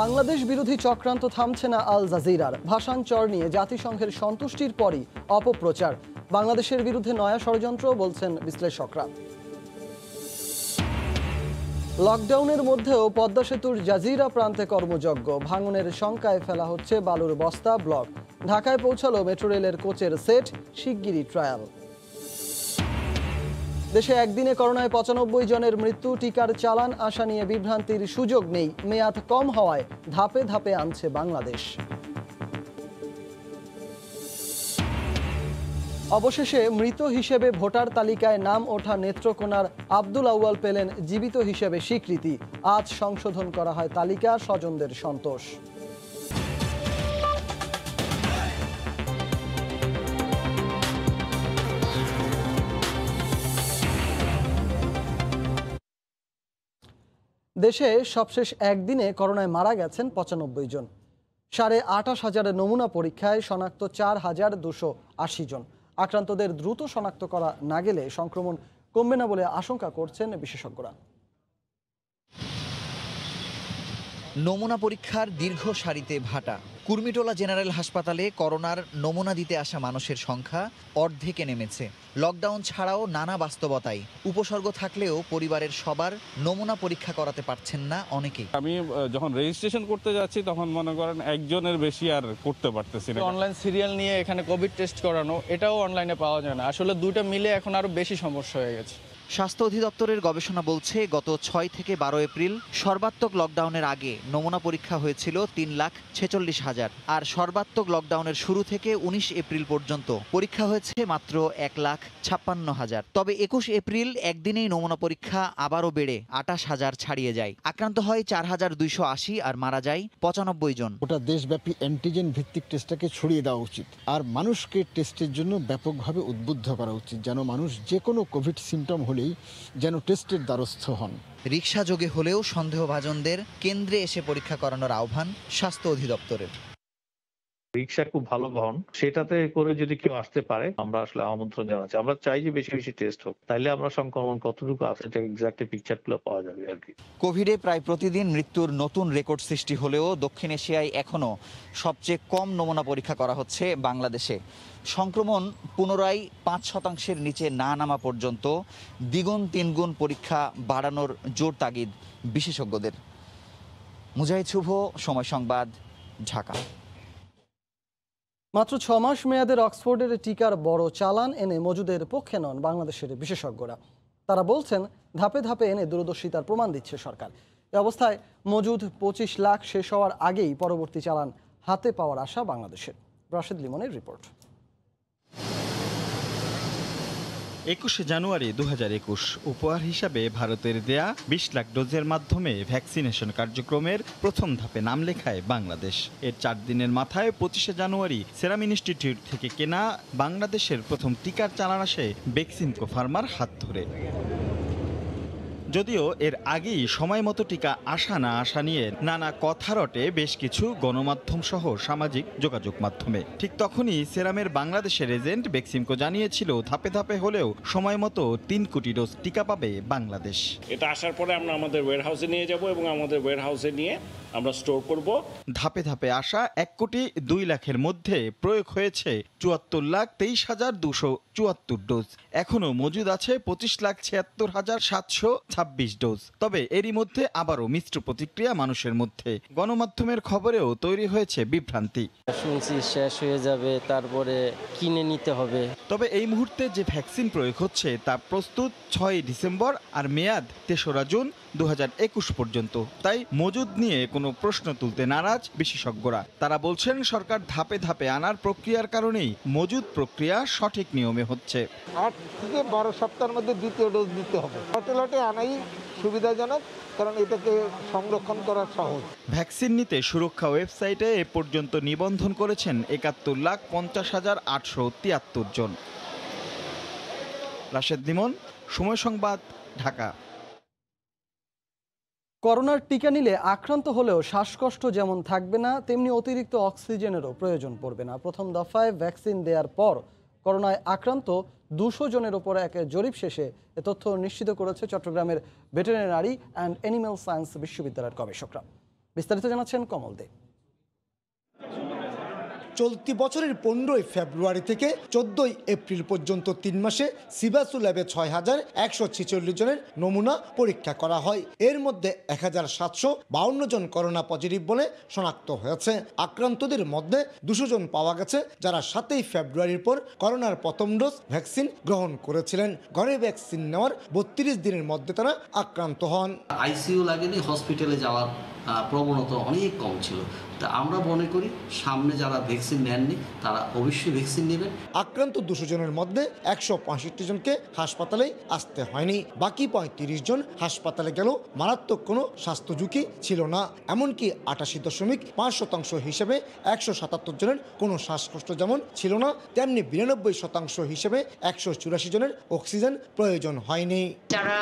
বাংলাদেশ বিরোধী চক্রান্ত থামছে না আল জাজিরার। ভাষাঞ্চর নিয়ে জাতিসংঘের সন্তুষ্টির পরই অপপ্রচার। বাংলাদেশের বিরুদ্ধে নয়া ষড়যন্ত্র, বলছেন বিশ্লেষকরা। লকডাউনের মধ্যেও পদ্মা সেতুর জাজিরা প্রান্তে কর্মযজ্ঞ। ভাঙনের শঙ্কায় ফেলা হচ্ছে বালুর বস্তা, ব্লক। ঢাকায় পৌঁছালো মেট্রো রেলের কোচের সেট, শিগগিরই ট্রায়াল। দেশে একদিনে করোনায় 95 জনের মৃত্যু। টিকার চালান আসা নিয়ে বিভ্রান্তির সুযোগ নেই। মেয়াদ কম হওয়ায় ধাপে ধাপে আনছে বাংলাদেশ। অবশেষে মৃত হিসেবে ভোটার তালিকায় নাম ওঠা নেত্রকোনার আব্দুল আউয়াল পেলেন জীবিত হিসেবে স্বীকৃতি। আজ সংশোধন করা হয় তালিকা, স্বজনদের সন্তোষ। দেশে সবশেষ একদিনে করোনায় মারা গেছেন 95 জন। 28,500 নমুনা পরীক্ষায় শনাক্ত 4,280 জন। আক্রান্তদের দ্রুত শনাক্ত করা না গেলে সংক্রমণ কমবে না বলে আশঙ্কা করছেন বিশেষজ্ঞরা। নমুনা পরীক্ষার দীর্ঘ সারিতে ভাটা। কুর্মিটোলা জেনারেল হাসপাতালে করোনার নমুনা দিতে আসা মানুষের সংখ্যা অর্ধেকে নেমেছে। লকডাউন ছাড়াও নানা বাস্তবতায় উপসর্গ থাকলেও পরিবারের সবার নমুনা পরীক্ষা করাতে পারছেন না অনেকেই। আমি যখন রেজিস্ট্রেশন করতে যাচ্ছি তখন মনে করেন একজনের বেশি আর করতে পারতেছি না। অনলাইন সিরিয়াল নিয়ে এখানে কোভিড টেস্ট করানো, এটাও অনলাইনে পাওয়া যায় না। আসলে দুইটা মিলে এখন আরো বেশি সমস্যা হয়ে গেছে। স্বাস্থ্য অধিদপ্তরের গবেষণা বলছে, গত 6 থেকে 12 এপ্রিল সর্বাত্মক লকডাউনের আগে নমুনা পরীক্ষা হয়েছিল 3,46,000, আর সর্বাত্মক লকডাউনের শুরু থেকে 19 এপ্রিল পর্যন্ত পরীক্ষা হয়েছে মাত্র 1,56,000। তবে 21 এপ্রিল একদিনেই নমুনা পরীক্ষা আবারও বেড়ে 28,000 ছাড়িয়ে যায়। আক্রান্ত হয় 4,280 আর মারা যায় 95 জন। ওটা দেশব্যাপী অ্যান্টিজেন ভিত্তিক টেস্টটাকে ছড়িয়ে দেওয়া উচিত, আর মানুষকে টেস্টের জন্য ব্যাপকভাবে উদ্বুদ্ধ করা উচিত, যেন মানুষ যে কোনো কোভিড সিমটম হলেই যেন টেস্টের দ্বারস্থ হন। রিকশা যোগে হলেও সন্দেহভাজনদের কেন্দ্রে এসে পরীক্ষা করানোর আহ্বান স্বাস্থ্য অধিদপ্তরের। রিকশা খুব ভালো বহন, সেটাতে করে যদি কেউ আসতে পারে আমরা আসলে আমন্ত্রণ জানাচ্ছি। আমরা চাই যে বেশি বেশি টেস্ট হোক, তাইলে আমরা সংক্রমণ কতটুকু আছে এটা এক্স্যাক্টলি পিকচারগুলো পাওয়া যাবে আর কি। কোভিডে প্রায় প্রতিদিন মৃত্যুর নতুন রেকর্ড সৃষ্টি হলেও দক্ষিণ এশিয়ায় এখনও সবচেয়ে কম নমুনা পরীক্ষা করা হচ্ছে বাংলাদেশে। সংক্রমণ পুনরায় 5% নিচে না নামা পর্যন্ত দ্বিগুণ তিনগুণ পরীক্ষা বাড়ানোর জোর তাগিদ বিশেষজ্ঞদের। মুজাহিদ শুভ, সময় সংবাদ, ঢাকা। মাত্র 6 মাস মেয়াদের অক্সফোর্ডের টিকার বড় চালান এনে মজুদের পক্ষে নন বাংলাদেশের বিশেষজ্ঞরা। তারা বলছেন, ধাপে ধাপে এনে দূরদর্শিতার প্রমাণ দিচ্ছে সরকার। এ অবস্থায় মজুদ 25 লাখ শেষ হওয়ার আগেই পরবর্তী চালান হাতে পাওয়ার আশা বাংলাদেশের। রাশেদ লিমনের রিপোর্ট। 21 জানুয়ারি 2021 উপহার হিসাবে ভারতের দেয়া 20 লাখ ডোজের মাধ্যমে ভ্যাকসিনেশন কার্যক্রমের প্রথম ধাপে নাম লেখায় বাংলাদেশ। এর 4 দিনের মাথায় 25 জানুয়ারি সেরাম ইনস্টিটিউট থেকে কেনা বাংলাদেশের প্রথম টিকার চালান আসে বেক্সিমকো ফার্মার হাত ধরে। যদিও এর আগেই সময় মতো টিকা আসা না আসা নিয়ে নানা কথা রটে বেশ কিছু গণমাধ্যম সহ সামাজিক যোগাযোগ মাধ্যমে। ঠিক তখনই সেরামের বাংলাদেশের এজেন্ট বেক্সিমকো জানিয়েছিল, ধাপে ধাপে হলেও সময় মতো 3 কোটি ডোজ টিকা পাবে বাংলাদেশ। এটা আসার পরে আমরা আমাদের ওয়্যারহাউসে নিয়ে যাব এবং আমাদের ওয়্যারহাউসে নিয়ে আমরা স্টোর করব। ধাপে ধাপে আসা 1 কোটি 2 লাখের মধ্যে প্রয়োগ হয়েছে 74,23,274 ডোজ। এখনো মজুদ আছে 25,76,726 ডোজ। তবে এরই মধ্যে আবারও মিশ্র প্রতিক্রিয়া মানুষের মধ্যে। গণমাধ্যমের খবরেও তৈরি হয়েছে বিভ্রান্তি। শুনছি শেষ হয়ে যাবে, তারপরে কিনে নিতে হবে। তবে এই মুহূর্তে যে ভ্যাকসিন প্রয়োগ হচ্ছে তা প্রস্তুত 6 ডিসেম্বর আর মেয়াদ 3রা জুন 2021 পর্যন্ত। তাই মজুদ নিয়ে কোনো প্রশ্ন তুলতে নারাজ বিশেষজ্ঞরা। তারা বলছেন, সরকার ধাপে ধাপে আনার প্রক্রিয়ার কারণেই মজুদ প্রক্রিয়া সঠিক নিয়মে হচ্ছে। 8 থেকে 12 সপ্তাহের মধ্যে দ্বিতীয় ডোজ দিতে হবে। লটে আনাই সুবিধাজনক, কারণ এটাকে সংরক্ষণ করা সহজ। ভ্যাকসিন নিতে সুরক্ষা ওয়েবসাইটে এ পর্যন্ত নিবন্ধন করেছেন 71,50,873 জন। রাশেদ লিমন, সময় সংবাদ, ঢাকা। করোনার টিকা নিলে আক্রান্ত হলেও শ্বাসকষ্ট যেমন থাকবে না, তেমনি অতিরিক্ত অক্সিজেনেরও প্রয়োজন পড়বে না। প্রথম দফায় ভ্যাকসিন দেওয়ার পর করোনায় আক্রান্ত 200 জনের ওপর এক জরিপ শেষে এ তথ্য নিশ্চিত করেছে চট্টগ্রামের ভেটেরিনারি অ্যান্ড অ্যানিম্যাল সায়েন্স বিশ্ববিদ্যালয়ের গবেষকরা। বিস্তারিত জানাচ্ছেন কমল দে। চলতি বছরের 15 ফেব্রুয়ারি থেকে 14 এপ্রিল পর্যন্ত 3 মাসে সিবাসু ল্যাবে 6,146 জনের নমুনা পরীক্ষা করা হয়। এর মধ্যে 1,752 জন করোনা পজিটিভ বলে শনাক্ত হয়েছে। আক্রান্তদের মধ্যে 200 জন পাওয়া গেছে যারা 7 ফেব্রুয়ারির পর করোনার প্রথম ডোজ ভ্যাকসিন গ্রহণ করেছিলেন। ঘরে ভ্যাকসিন নেওয়ার 32 দিনের মধ্যে তারা আক্রান্ত হন। আইসিইউ লাগেনি, হসপিটালে যাওয়ার প্রবণতা অনেক কম ছিল। তা আমরা মনে করি সামনে যারা ভ্যাকসিন নেননি তারা অবশ্যই ভ্যাকসিন নেবেন। আক্রান্ত 200 জনের মধ্যে 165 জনকে হাসপাতালে আসতে হয়নি। বাকি 35 জন হাসপাতালে গেলেও মারাত্মক কোনো স্বাস্থ্য ঝুঁকি ছিল না। এমনকি 88.5% হিসেবে 177 জনের কোনো শ্বাসকষ্ট যেমন ছিল না, তেমনি 92% হিসেবে 184 জনের অক্সিজেন প্রয়োজন হয়নি। যারা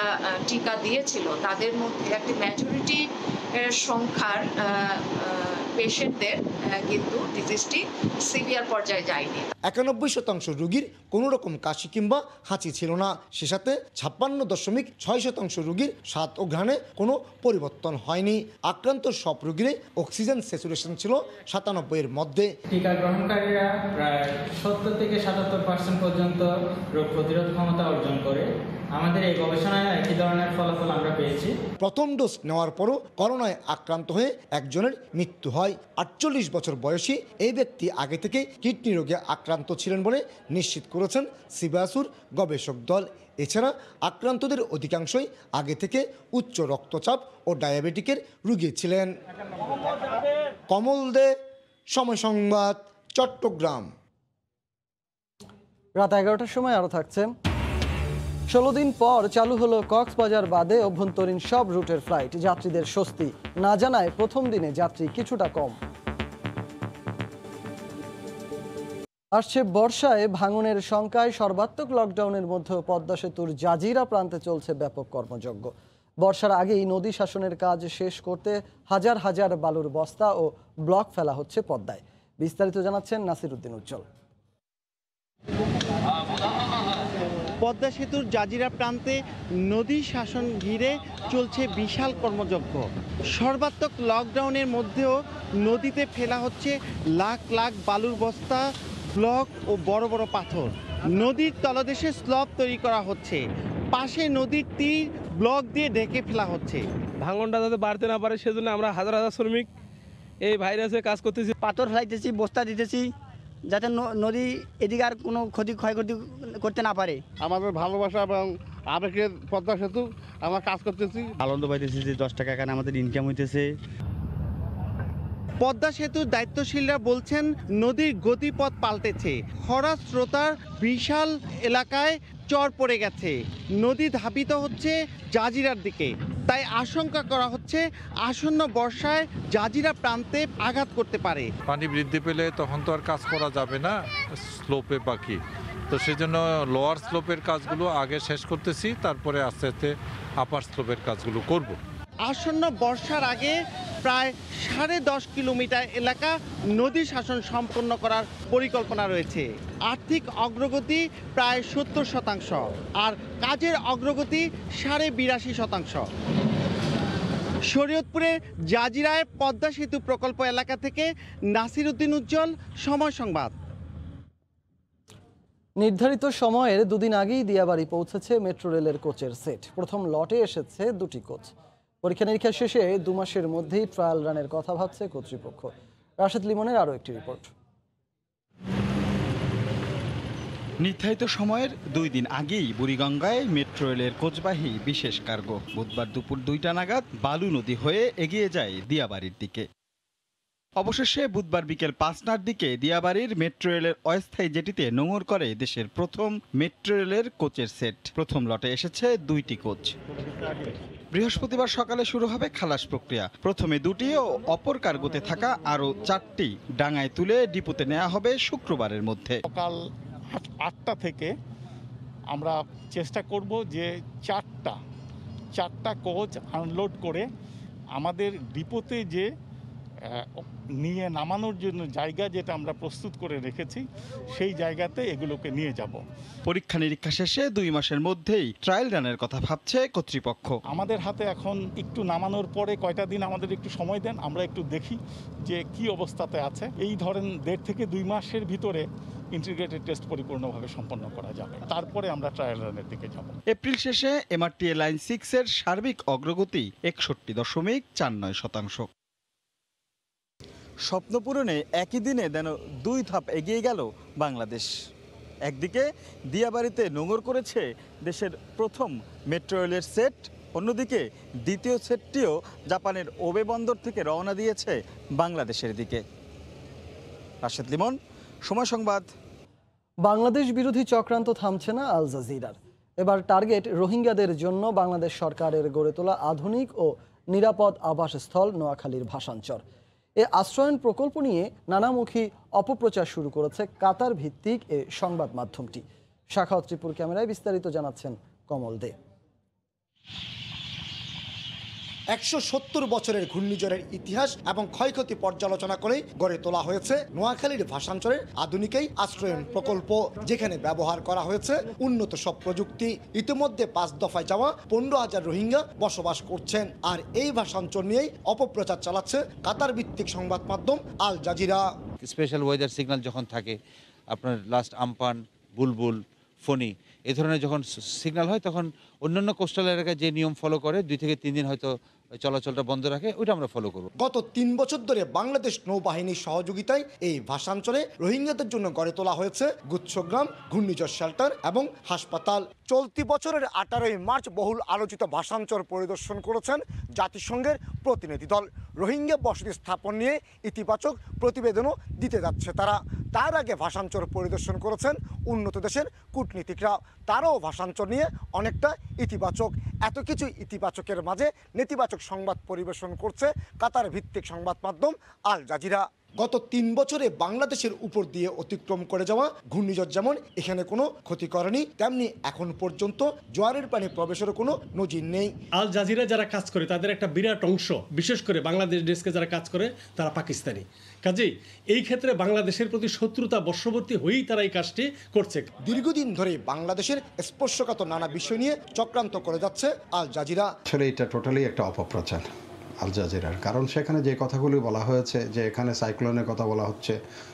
টিকা দিয়েছিল তাদের মধ্যে একটি ম্যাজরিটি সংখ্যার পেশেন্টদের কিন্তু ডিজিজটি সিভিয়ার পর্যায়ে যায়নি। 91% রোগীর কোনো রকম কাশি কিংবা হাঁচি ছিল না। সে সাথে 56.6% রোগীর স্বাদ ও ঘ্রাণে কোনো পরিবর্তন হয়নি। আক্রান্ত সব রোগীরই অক্সিজেন স্যাচুরেশন ছিল 97 এর মধ্যে। টিকা গ্রহণকারীরা প্রায় 70 থেকে 77% পর্যন্ত রোগ প্রতিরোধ ক্ষমতা অর্জন করে। আমাদের এই গবেষণায় একই ধরনের ফলাফল আমরা পেয়েছি। প্রথম ডোজ নেওয়ার পরও করোনায় আক্রান্ত হয়ে একজনের মৃত্যু হয়। 48 বছর বয়সী এই ব্যক্তি আগে থেকে কিডনি রোগে আক্রান্ত ছিলেন বলে নিশ্চিত করেছেন সিবাসুর গবেষক দল। এছাড়া আক্রান্তদের অধিকাংশই আগে থেকে উচ্চ রক্তচাপ ও ডায়াবেটিকের রোগী ছিলেন। কমল দে, সময় সংবাদ, চট্টগ্রাম। রাত 11টার সময় আরও থাকছে। 16 দিন পর চালু হলো কক্সবাজার বাদে অভ্যন্তরীণ সব রুটের ফ্লাইট। যাত্রীদের স্বস্তি না জানায় প্রথম দিনে যাত্রী কিছুটা কম। আসছে বর্ষায় ভাঙনের শঙ্কায় সর্বাত্মক লকডাউনের মধ্যে পদ্মা সেতুর জাজিরা প্রান্তে চলছে ব্যাপক কর্মযজ্ঞ। বর্ষার আগেই নদী শাসনের কাজ শেষ করতে হাজার হাজার বালুর বস্তা ও ব্লক ফেলা হচ্ছে পদ্মায়। বিস্তারিত জানাচ্ছেন নাসির উদ্দিন উজ্জ্বল। পদ্মা সেতুর জাজিরা প্রান্তে নদী শাসন ঘিরে চলছে বিশাল কর্মযজ্ঞ। সর্বাত্মক লকডাউনের মধ্যেও নদীতে ফেলা হচ্ছে লাখ লাখ বালুর বস্তা, ব্লক ও বড় বড় পাথর। নদীর তলদেশে স্লব তৈরি করা হচ্ছে, পাশে নদীর তীর ব্লক দিয়ে ঢেকে ফেলা হচ্ছে। ভাঙনটা যাতে বাড়তে না পারে সেজন্য আমরা হাজার হাজার শ্রমিক এই ভাইরাসে কাজ করতেছি। পাথর ফেলাইতেছি, বস্তা দিতেছি, যাতে নদী এদিকে আর কোনো ক্ষয়ক্ষতি করতে না পারে। আমাদের ভালোবাসা এবং আবেগের পদ্মা সেতু আমরা কাজ করতেছি, আনন্দ পাইতেছি যে 10 টাকা এখানে আমাদের ইনকাম হইতেছে। পদ্মা সেতুর দায়িত্বশীলরা বলছেন নদীর গতিপথ পাল্টেছে। খরা স্রোতার বিশাল এলাকায় চর পড়ে গেছে, নদী ধাবিত হচ্ছে জাজিরার দিকে। তাই আশঙ্কা করা হচ্ছে আসন্ন বর্ষায় জাজিরা প্রান্তে আঘাত করতে পারে। পানি বৃদ্ধি পেলে তখন তো আর কাজ করা যাবে না, স্লোপে বাকি তো সেজন্য লোয়ার স্লোপের কাজগুলো আগে শেষ করতেছি, তারপরে আস্তে আস্তে আপার স্লোপের কাজগুলো করব। আসন্ন বর্ষার আগে প্রায় 10.5 কিলোমিটার এলাকা নদী শাসন সম্পন্ন করার পরিকল্পনা রয়েছে। আর্থিক অগ্রগতি প্রায় 70% আর কাজের অগ্রগতি 82.5%। শরীয়তপুরের জাজিরায় পদ্মা সেতু প্রকল্প এলাকা থেকে নাসির উদ্দিন উজ্জ্বল, সময় সংবাদ। নির্ধারিত সময়ের 2 দিন আগেই দিয়াবাড়ি পৌঁছেছে মেট্রো রেলের কোচের সেট। প্রথম লটে এসেছে 2টি কোচ। পরীক্ষা নিরীক্ষা শেষে 2 মাসের মধ্যেই ট্রায়াল রানের কথা ভাবছে কর্তৃপক্ষ। রাশেদ লিমনের আরও একটি রিপোর্ট। নির্ধারিত সময়ের 2 দিন আগেই বুড়িগঙ্গায় মেট্রো রেলের কোচবাহী বিশেষ কার্গো বুধবার দুপুর 2টা নাগাদ বালু নদী হয়ে এগিয়ে যায় দিয়াবাড়ির দিকে। অবশেষে বুধবার বিকেল 5টার দিকে দিয়াবাড়ির মেট্রো রেলের অস্থায়ী জেটিতে নোঙর করে দেশের প্রথম মেট্রো রেলের কোচের সেট। প্রথম লটে এসেছে 2টি কোচ। বৃহস্পতিবার সকালে শুরু হবে খালাস প্রক্রিয়া। প্রথমে 2টি ও অপর কার্গোতে থাকা আরও 4টি ডাঙায় তুলে ডিপোতে নেওয়া হবে শুক্রবারের মধ্যে। সকাল 8টা থেকে আমরা চেষ্টা করব যে 4টা কোচ আনলোড করে আমাদের ডিপোতে যে নিয়ে নামানোর জন্য জায়গা যেটা আমরা প্রস্তুত করে রেখেছি সেই জায়গাতে এগুলোকে নিয়ে যাব। পরীক্ষা নিরীক্ষা শেষে 2 মাসের মধ্যেই ট্রায়াল রানের কথা ভাবছে কর্তৃপক্ষ। আমাদের হাতে এখন একটু নামানোর পরে কয়টা দিন আমাদের একটু সময় দেন, আমরা একটু দেখি যে কি অবস্থাতে আছে। এই ধরেন 1.5 থেকে 2 মাসের ভিতরে ইন্টিগ্রেটেড টেস্ট পরিপূর্ণভাবে সম্পন্ন করা যাবে, তারপরে আমরা ট্রায়াল রানের দিকে যাব। এপ্রিল শেষে এমআরটিএ লাইন 6 এর সার্বিক অগ্রগতি 61.49%। স্বপ্ন পূরণে একই দিনে যেন 2 ধাপ এগিয়ে গেল বাংলাদেশ। একদিকে দিয়াবাড়িতে নোঙর করেছে দেশের প্রথম মেট্রো রেলের সেট, অন্যদিকে দ্বিতীয় সেটটিও জাপানের ওবে বন্দর থেকে রওনা দিয়েছে বাংলাদেশের দিকে। রাশেদ লিমন, সময় সংবাদ। বাংলাদেশ বিরোধী চক্রান্ত থামছে না আল জাজিরার। এবার টার্গেট রোহিঙ্গাদের জন্য বাংলাদেশ সরকারের গড়ে তোলা আধুনিক ও নিরাপদ আবাসস্থল নোয়াখালীর ভাষাঞ্চর। এ আশ্রয়ন প্রকল্প নিয়ে নানামুখী অপপ্রচার শুরু করেছে কাতার ভিত্তিক এ সংবাদ মাধ্যমটি। শাখাওয়াত ত্রিপুর ক্যামেরায় বিস্তারিত জানাচ্ছেন কমল দে। 170 বছরের ঘূর্ণিঝড়ের ইতিহাস এবং ক্ষয়ক্ষতি পর্যালোচনা করে গড়ে তোলা হয়েছে নোয়াখালীর ভাষাঞ্চলের আধুনিক এই আশ্রয়ন প্রকল্প, যেখানে ব্যবহার করা হয়েছে উন্নত সব প্রযুক্তি। ইতিমধ্যে 5 দফায় যাওয়া 15,000 রোহিঙ্গা বসবাস করছেন। আর এই ভাষাঞ্চল নিয়েই অপপ্রচার চালাচ্ছে কাতার ভিত্তিক সংবাদ মাধ্যম Al Jazeera. Special weather signal যখন থাকে, আপনার লাস্ট আমপান, বুলবুল, ফণি এই ধরনের যখন সিগন্যাল হয়, তখন অন্যান্য কোস্টাল এলাকায় যে নিয়ম ফলো করে 2 থেকে 3 দিন হয়তো চলাচলটা বন্ধ রাখে, ওইটা আমরা ফলো করব। গত 3 বছর ধরে বাংলাদেশ নৌবাহিনীর সহযোগিতায় এই ভাষাঞ্চলে রোহিঙ্গাদের জন্য গড়ে তোলা হয়েছে গুচ্ছগ্রাম, ঘূর্ণিঝড় শেল্টার এবং হাসপাতাল। চলতি বছরের 18 মার্চ বহুল আলোচিত ভাষাঞ্চল পরিদর্শন করেছেন জাতিসংঘের প্রতিনিধি দল। রোহিঙ্গা বসতি স্থাপন নিয়ে ইতিবাচক প্রতিবেদনও দিতে যাচ্ছে তারা। তার আগে ভাষাঞ্চল পরিদর্শন করেছেন উন্নত দেশের কূটনীতিকরা, তারাও ভাষাঞ্চল নিয়ে অনেকটা ইতিবাচক। এত কিছু ইতিবাচকের মাঝে নেতিবাচক সংবাদ পরিবেশন করছে কাতার ভিত্তিক সংবাদ মাধ্যম আল জাজিরা। গত 3 বছরে বাংলাদেশের উপর দিয়ে অতিক্রম করে যাওয়া ঘূর্ণিঝড় যেমন এখানে কোনো ক্ষতি করেনি, তেমনি এখন পর্যন্ত জোয়ারের পানি প্রবেশের কোনো নজির নেই। আল জাজিরা যারা কাজ করে তাদের একটা বিরাট অংশ, বিশেষ করে বাংলাদেশ ডেস্কে যারা কাজ করে তারা পাকিস্তানি। কাজেই এই ক্ষেত্রে বাংলাদেশের প্রতি শত্রুতা বশবর্তী হয়েই তারা এই কাজটি করছে। দীর্ঘদিন ধরে বাংলাদেশের স্পর্শকাতর নানা বিষয় নিয়ে চক্রান্ত করে যাচ্ছে আল জাজিরা। আসলে এটা টোটালি একটা অপপ্রচার আল জাজিরার, কারণ সেখানে যে কথাগুলি বলা হয়েছে যে এখানে সাইক্লোনের কথা বলা হচ্ছে,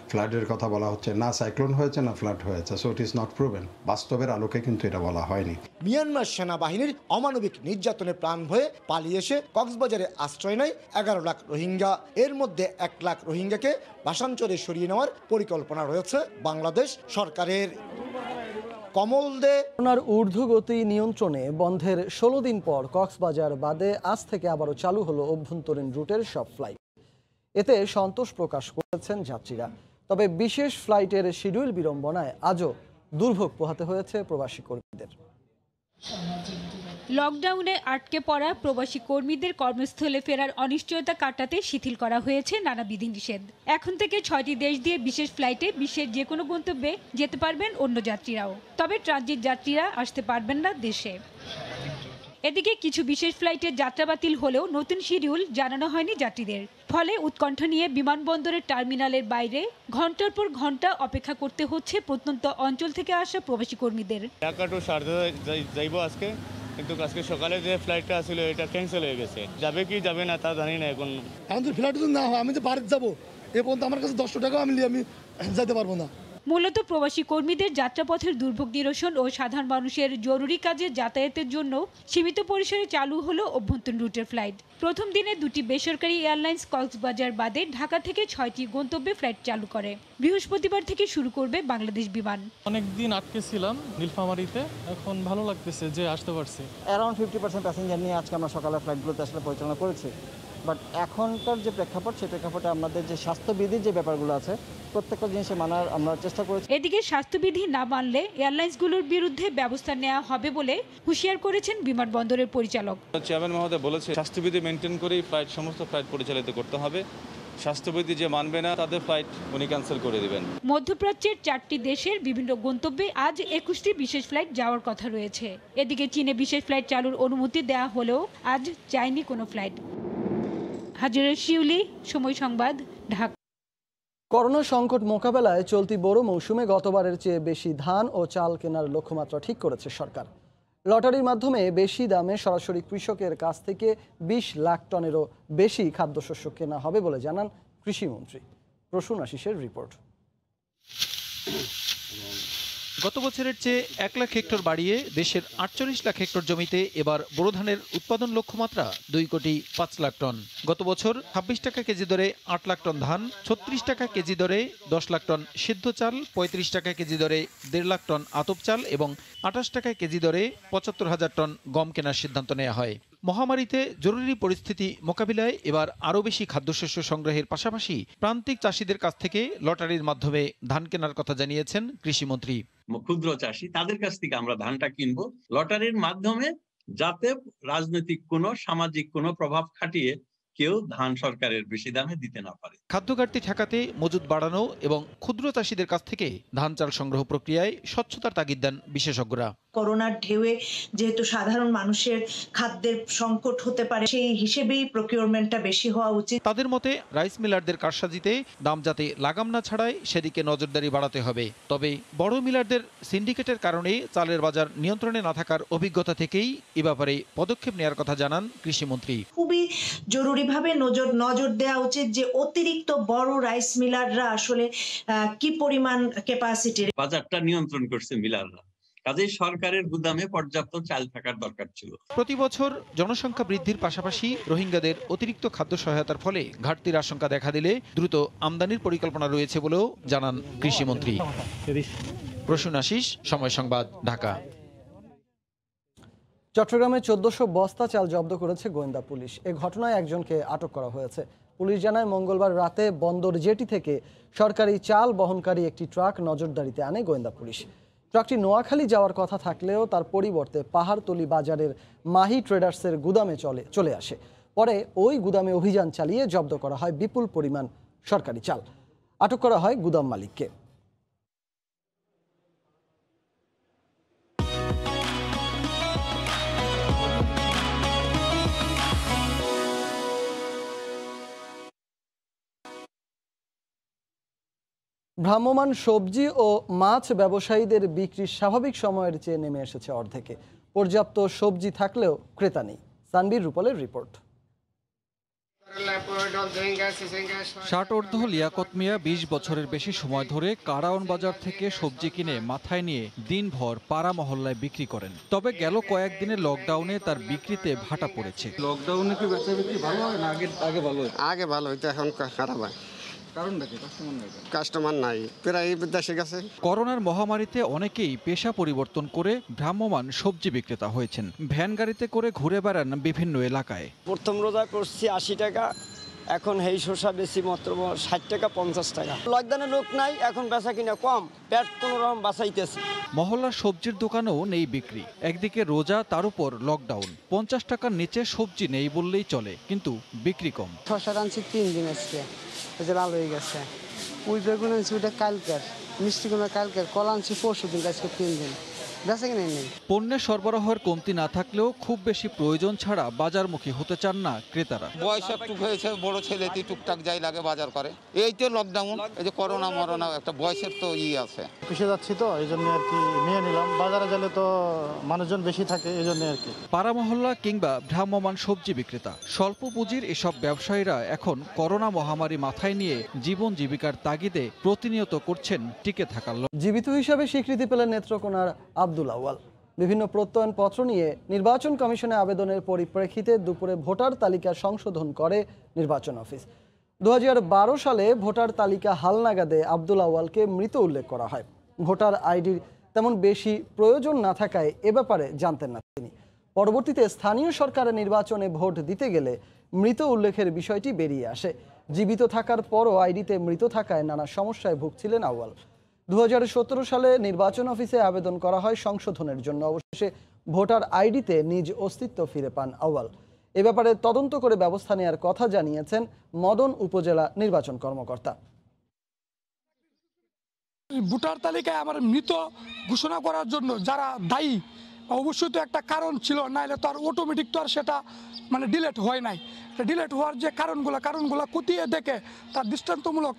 ফ্লাডের কথা বলা হচ্ছে, না সাইক্লোন হয়েছে না ফ্লাড হয়েছে, so it is not proven. বাস্তবের আলোকে কিন্তু এটা বলা হয়নি। মিয়ানমার সেনাবাহিনীর অমানবিক নির্যাতনে প্রাণ হয়ে পালিয়ে এসে কক্সবাজারে আশ্রয় নেয় 11 লাখ রোহিঙ্গা। এর মধ্যে 1 লাখ রোহিঙ্গাকে ভাষাঞ্চলে সরিয়ে নেওয়ার পরিকল্পনা রয়েছে বাংলাদেশ সরকারের। কমল দে। করোনার ঊর্ধ্বগতি নিয়ন্ত্রণে বন্ধের 16 দিন পর কক্সবাজার বাদে আজ থেকে আবারও চালু হলো অভ্যন্তরীণ রুটের সব ফ্লাইট। এতে সন্তোষ প্রকাশ করেছেন যাত্রীরা। তবে বিশেষ ফ্লাইটের শিডিউল বিড়ম্বনায় আজও দুর্ভোগ পোহাতে হয়েছে প্রবাসী কর্মীদের। লকডাউনে আটকে পড়া প্রবাসী কর্মীদের কর্মস্থলে ফেরার অনিশ্চয়তা কাটাতে শিথিল করা হয়েছে নানা বিধিনিষেধ। এখন থেকে 6টি দেশ দিয়ে বিশেষ ফ্লাইটে বিশ্বের যে কোনো গন্তব্যে যেতে পারবেন অন্য যাত্রীরাও, তবে ট্রানজিট যাত্রীরা আসতে পারবেন না দেশে। এদিকে কিছু বিশেষ ফ্লাইটের যাত্রা বাতিল হলেও নতুন শিডিউল জানানো হয়নি যাত্রীদের। ফলে উৎকণ্ঠা নিয়ে বিমানবন্দরের টার্মিনালের বাইরে ঘন্টার পর ঘন্টা অপেক্ষা করতে হচ্ছে প্রত্যন্ত অঞ্চল থেকে আসা প্রবাসী কর্মীদের। ঢাকা টু সারদা যাইব আজকে, কিন্তু আজকে সকালে যে ফ্লাইটটা আসলে এটা ক্যান্সেল হয়ে গেছে। যাবে কি যাবে না তা জানি না এখন। আমাদের ফ্লাইট যদি না হয় আমি যে ভারত যাবো, এ পর্যন্ত আমার কাছে 10 টাকা আমি যেতে পারবো না। মূলত প্রবাসী কর্মীদের যাত্রাপথের দুর্ভোগ নিরসন ও সাধারণ মানুষের জরুরি কাজে যাতায়াতের জন্য সীমিত পরিসরে চালু হলো অভ্যন্তরীণ রুটের ফ্লাইট। প্রথম দিনে 2টি বেসরকারি এয়ারলাইন্স কক্সবাজার বাদে ঢাকা থেকে 6টি গন্তব্যে ফ্লাইট চালু করে। বৃহস্পতিবার থেকে শুরু করবে বাংলাদেশ বিমান। অনেকদিন আটকে ছিলাম নীলফামারীতে, এখন ভালো লাগতেছে যে আসতে পারছি। অ্যারাউন্ড 50% প্যাসেঞ্জার নিয়ে আজকে আমরা সকালে ফ্লাইটগুলোতে আসলে পরিচালনা করেছি। বাট এখনকার যে প্রেক্ষাপট, সেই প্রেক্ষাপটে আমাদের যে স্বাস্থ্যবিধির যে ব্যাপারগুলো আছে প্রত্যেকটা জিনিসে মানার আমরা চেষ্টা করেছি। এদিকে স্বাস্থ্যবিধি না মানলে এয়ারলাইন্সগুলোর বিরুদ্ধে ব্যবস্থা নেওয়া হবে বলে হুঁশিয়ার করেছেন বিমানবন্দরের পরিচালক। চেয়ারম্যান মহোদয় বলেছে স্বাস্থ্যবিধি মেনটেন করেই সমস্ত ফ্লাইট পরিচালিত করতে হবে। স্বাস্থ্যবিধি যে মানবে না তাদের ফ্লাইট উনি ক্যান্সেল করে দিবেন। মধ্যপ্রাচ্যের 4টি দেশের বিভিন্ন গন্তব্যে আজ 21টি বিশেষ ফ্লাইট যাওয়ার কথা রয়েছে। এদিকে চীনে বিশেষ ফ্লাইট চালুর অনুমতি দেওয়া হলেও আজ যায়নি কোনো ফ্লাইট। হাজিরা শিউলি, সময় সংবাদ, ঢাকা। করোনা সংকট মোকাবেলায় চলতি বোরো মৌসুমে গতবারের চেয়ে বেশি ধান ও চাল কেনার লক্ষ্যমাত্রা ঠিক করেছে সরকার। লটারির মাধ্যমে বেশি দামে সরাসরি কৃষকের কাছ থেকে 20 লাখ টনেরও বেশি খাদ্যশস্য কেনা হবে বলে জানান কৃষিমন্ত্রী। প্রসূন আশিসের রিপোর্ট। গত বছরের চেয়ে 1 লাখ হেক্টর বাড়িয়ে দেশের 48 লাখ হেক্টর জমিতে এবার বোরো ধানের উৎপাদন লক্ষ্যমাত্রা 2 কোটি 5 লাখ টন। গত বছর 26 টাকা কেজি দরে 8 লাখ টন ধান, 36 টাকা কেজি দরে 10 লাখ টন সিদ্ধ চাল, 35 টাকা কেজি দরে 1.5 লাখ টন আতপ চাল এবং 28 টাকা কেজি দরে 75,000 টন গম কেনার সিদ্ধান্ত নেওয়া হয়। মহামারীতে জরুরি পরিস্থিতি মোকাবিলায় এবার আরও বেশি খাদ্যশস্য সংগ্রহের পাশাপাশি প্রান্তিক চাষিদের কাছ থেকে লটারির মাধ্যমে ধান কেনার কথা জানিয়েছেন কৃষিমন্ত্রী। ক্ষুদ্র চাষি তাদের কাছ থেকে আমরা ধানটা কিনবো লটারির মাধ্যমে, যাতে রাজনৈতিক কোনো সামাজিক কোনো প্রভাব খাটিয়ে কেউ ধান সরকারের বেশি দামে দিতে না পারে। খাদ্য ঘাটতি ঠেকাতে মজুদ বাড়ানো এবং ক্ষুদ্র চাষিদের কাছ থেকে ধান চাল সংগ্রহ প্রক্রিয়ায় স্বচ্ছতার তাগিদ দেন বিশেষজ্ঞরা। করোনার ঢেউয়ে যেহেতু সাধারণ মানুষের খাদ্যের সংকট হতে পারে, সেই হিসেবেই প্রকিউরমেন্টটা বেশি হওয়া উচিত। তাদের মতে রাইস মিলারদের কারসাজিতে দাম যাতে লাগাম না ছাড়ায় সেদিকে নজরদারি বাড়াতে হবে। তবে বড় মিলারদের সিন্ডিকেটের কারণে চালের বাজার নিয়ন্ত্রণে না থাকার অভিজ্ঞতা থেকেই এ ব্যাপারে পদক্ষেপ নেওয়ার কথা জানান কৃষিমন্ত্রী। খুবই জরুরিভাবে নজর দেওয়া উচিত যে অতিরিক্ত বড় রাইস মিলাররা আসলে কি পরিমাণ ক্যাপাসিটির বাজারটা নিয়ন্ত্রণ করছে মিলাররা, কাজেই সরকারের গুদামে পর্যাপ্ত চাল থাকার দরকার ছিল। প্রতি বছর জনসংখ্যা বৃদ্ধির পাশাপাশি রোহিঙ্গাদের অতিরিক্ত খাদ্য সহায়তার ফলে ঘাটতির আশঙ্কা দেখা দিলে দ্রুত আমদানির পরিকল্পনা রয়েছে বলেও জানান কৃষিমন্ত্রী। প্রসূন আশিস, সময় সংবাদ, ঢাকা। চট্টগ্রামে 1400 বস্তা চাল জব্দ করেছে গোয়েন্দা পুলিশ। এ ঘটনায় একজনকে আটক করা হয়েছে। পুলিশ জানায় মঙ্গলবার রাতে বন্দর জেটি থেকে সরকারি চাল বহনকারী একটি ট্রাক নজরদারিতে আনে গোয়েন্দা পুলিশ। ট্রাকটি নোয়াখালী যাওয়ার কথা থাকলেও তার পরিবর্তে পাহাড়তলি বাজারের মাহি ট্রেডার্সের গুদামে চলে আসে। পরে ওই গুদামে অভিযান চালিয়ে জব্দ করা হয় বিপুল পরিমাণ সরকারি চাল। আটক করা হয় গুদাম মালিককে। ভ্রাম্যমাণ সবজি ও মাছ ব্যবসায়ীদের বিক্রি স্বাভাবিক সময়ের চেয়ে নেমে এসেছে অর্ধেকে। পর্যাপ্ত সবজি থাকলেও ক্রেতা নেই। সানবীর রূপলের রিপোর্ট। ষাটোর্ধ্ব লিয়াকত মিয়া 20 বছরের বেশি সময় ধরে কারাওন বাজার থেকে সবজি কিনে মাথায় নিয়ে দিনভর পাড়া মহল্লায় বিক্রি করেন। তবে গেল কয়েকদিনে লকডাউনে তার বিক্রিতে ভাটা পড়েছে। লকডাউনে কি বেচা বিক্রি ভালো হয় না আগে ভালো হয়? আগে ভালো হইতো, এখন খারাপ হয়। কাস্টমার নাই, প্রায় দেশে গেছে। করোনার মহামারীতে অনেকেই পেশা পরিবর্তন করে ভ্রাম্যমাণ সবজি বিক্রেতা হয়েছেন। ভ্যান গাড়িতে করে ঘুরে বেড়ান বিভিন্ন এলাকায়। প্রথম রোজা করছি 80 টাকা, এখন এই শসা বেশি মাত্র 60 টাকা 50 টাকা। লকডাউনে লোক নাই, এখন বেচা কিনা কম, পেট কোনো রকম বাঁচাইতেছে। মহল্লার সবজির দোকানেও নেই বিক্রি। একদিকে রোজা, তার উপর লকডাউন। 50 টাকার নিচে সবজি নেই বললেই চলে, কিন্তু বিক্রি কম। শসা আনছি 3 দিন আজকে, লাল হয়ে গেছে। ওই বেগুন আনছি ওইটা কালকের, মিষ্টি কুমড়া কালকের, কলা আনছি 4 দিন, আজকে 3 দিন। পণ্যের সরবরাহের কমতি না থাকলেও খুব বেশি প্রয়োজন ছাড়া বাজারমুখী হতে চান না ক্রেতারা। বয়স একটু হয়েছে, বড় ছেলেটি টুকটাক যাই লাগে বাজার করে। এই তো লকডাউন, এই যে করোনা মরোনা, একটা বয়সের তো আছে। পিছে যাচ্ছি তো এই জন্য আর কি নিয়ে নিলাম। বাজারে গেলে তো মানুষজন বেশি থাকে, এই জন্য আর কি। পাড়া মহল্লা কিংবা ভ্রাম্যমাণ সবজি বিক্রেতা, স্বল্প পুঁজির এসব ব্যবসায়ীরা এখন করোনা মহামারী মাথায় নিয়ে জীবন জীবিকার তাগিদে প্রতিনিয়ত করছেন টিকে থাকার। জীবিত হিসাবে স্বীকৃতি পেলেন নেত্রকোনার আব্দুল আউয়াল। বিভিন্ন প্রত্যয়নপত্র নিয়ে নির্বাচন কমিশনে আবেদনের পরিপ্রেক্ষিতে দুপুরে ভোটার তালিকা সংশোধন করে নির্বাচন অফিস। 2012 সালে ভোটার তালিকা হালনাগাদে আব্দুল আউয়ালকে মৃত উল্লেখ করা হয়। ভোটার আইডির তেমন বেশি প্রয়োজন না থাকায় এ ব্যাপারে জানতেন না তিনি। পরবর্তীতে স্থানীয় সরকারের নির্বাচনে ভোট দিতে গেলে মৃত উল্লেখের বিষয়টি বেরিয়ে আসে। জীবিত থাকার পরও আইডিতে মৃত থাকায় নানা সমস্যায় ভুগছিলেন আউয়াল। 2017 সালে নির্বাচন অফিসে আবেদন করা হয় সংশোধনের জন্য। অবশেষে ভোটার আইডিতে নিজ অস্তিত্ব ফিরে পান আউয়াল। এ ব্যাপারে তদন্ত করে ব্যবস্থা নেওয়ার কথা জানিয়েছেন মদন উপজেলা নির্বাচন কর্মকর্তা। ভোটার তালিকায় আমার মৃত ঘোষণা করার জন্য যারা দায়ী অবশ্যই তো একটা কারণ ছিল, নাহলে তো আর অটোমেটিক তো আর সেটা মানে ডিলেট হয় নাই। ডিলেট হওয়ার যে কারণগুলো খতিয়ে দেখে তার দৃষ্টান্তমূলক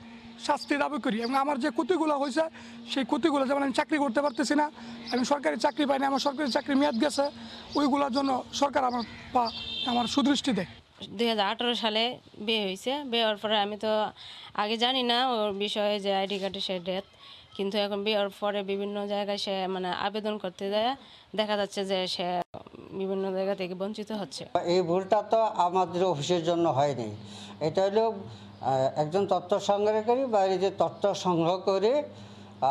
শাস্তি দাবি করি। এবং আমার যে ক্ষতিগুলো হয়েছে সেই ক্ষতিগুলো, যেমন আমি চাকরি করতে পারতেছি না, আমি সরকারি চাকরি পাইনি, আমার সরকারি চাকরি মেয়াদ গেছে, ওইগুলোর জন্য সরকার আমার সুদৃষ্টি দেয়। 2018 সালে বিয়ে হয়েছে। বিয়ে হওয়ার পরে আমি তো আগে জানি না ওর বিষয়ে যে আইডি কার্ডে সে ডেথ, কিন্তু এখন বিয়ে হওয়ার পরে বিভিন্ন জায়গায় সে মানে আবেদন করতে যায়, দেখা যাচ্ছে যে সে বিভিন্ন জায়গা থেকে বঞ্চিত হচ্ছে। এই ভুলটা তো আমাদের অফিসের জন্য হয়নি, এটা হলো একজন তথ্য সংগ্রহকারী বা এই যে তথ্য সংগ্রহ করে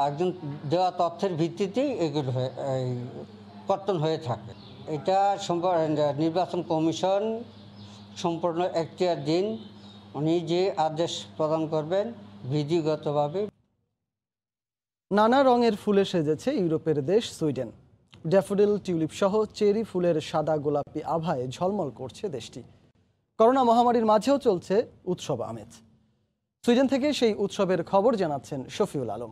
একজন দেওয়া তথ্যের ভিত্তিতেই এগুলো কর্তন হয়ে থাকে। এটা নির্বাচন কমিশন সম্পূর্ণ এখতিয়ার দিন, উনি যে আদেশ প্রদান করবেন বিধিগতভাবে। নানা রঙের ফুলে সেজেছে ইউরোপের দেশ সুইডেন। ড্যাফোডিল, টিউলিপ সহ চেরি ফুলের সাদা গোলাপি আভায় ঝলমল করছে দেশটি। করোনা মহামারীর মাঝেও চলছে উৎসব আমেজ। সুইডেন থেকে সেই উৎসবের খবর জানাচ্ছেন শফিউল আলম।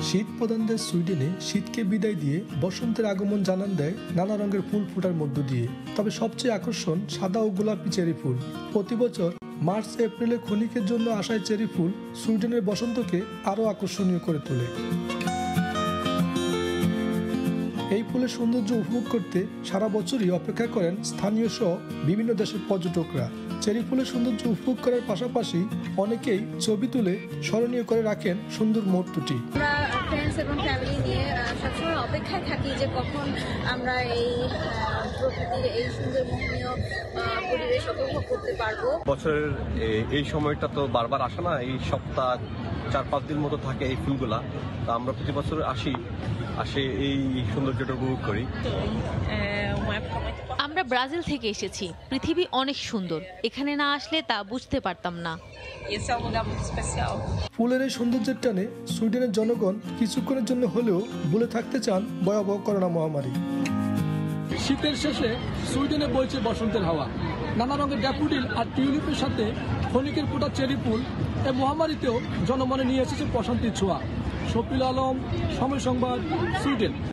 শীত প্রধান দেশ সুইডেনে শীতকে বিদায় দিয়ে বসন্তের আগমন জানান দেয় নানা রঙের ফুল ফোটার মধ্য দিয়ে। তবে সবচেয়ে আকর্ষণ সাদা ও গোলাপি চেরি ফুল। প্রতি বছর মার্চ এপ্রিলে ক্ষণিকের জন্য আসায় চেরি ফুল সুইডেনের বসন্তকে আরও আকর্ষণীয় করে তোলে। এই ফুলের সৌন্দর্য উপভোগ করতে সারা বছরই অপেক্ষা করেন স্থানীয় সহ বিভিন্ন দেশের পর্যটকরা। চেরি ফুলের সৌন্দর্য উপভোগ করার পাশাপাশি অনেকেই ছবি তুলে স্মরণীয় করে রাখেন সুন্দর মুহূর্তটি। আমরা ফ্রেন্ডস এবং ফ্যামিলি নিয়ে সবসময় অপেক্ষায় থাকি যে কখন আমরা এই প্রকৃতির এই সুন্দর মোহনীয় পরিবেশ উপভোগ করতে পারবো। বছরের এই সময়টা তো বারবার আসে না, এই সপ্তাহ 4-5 দিন মতো থাকে এই ফুলগুলা। তো আমরা প্রতি বছর আসে এই সৌন্দর্যটা উপভোগ করি। আমরা ব্রাজিল থেকে এসেছি। পৃথিবী অনেক সুন্দর, এখানে না আসলে তা বুঝতে পারতাম না। ফুলের এই সৌন্দর্যের টানে সুইডেনের জনগণ কিছুক্ষণের জন্য হলেও ভুলে থাকতে চান ভয়াবহ করোনা মহামারী। শীতের শেষে সুইডেনে বইছে বসন্তের হাওয়া। নানা রঙের ড্যাফোডিল আর টিউলিপের সাথে ক্ষণিকের ফোটা চেরি ফুল এই মহামারীতেও জনমনে নিয়ে এসেছে প্রশান্তির ছোঁয়া। শফিউল আলম, সময় সংবাদ, সুইডেন।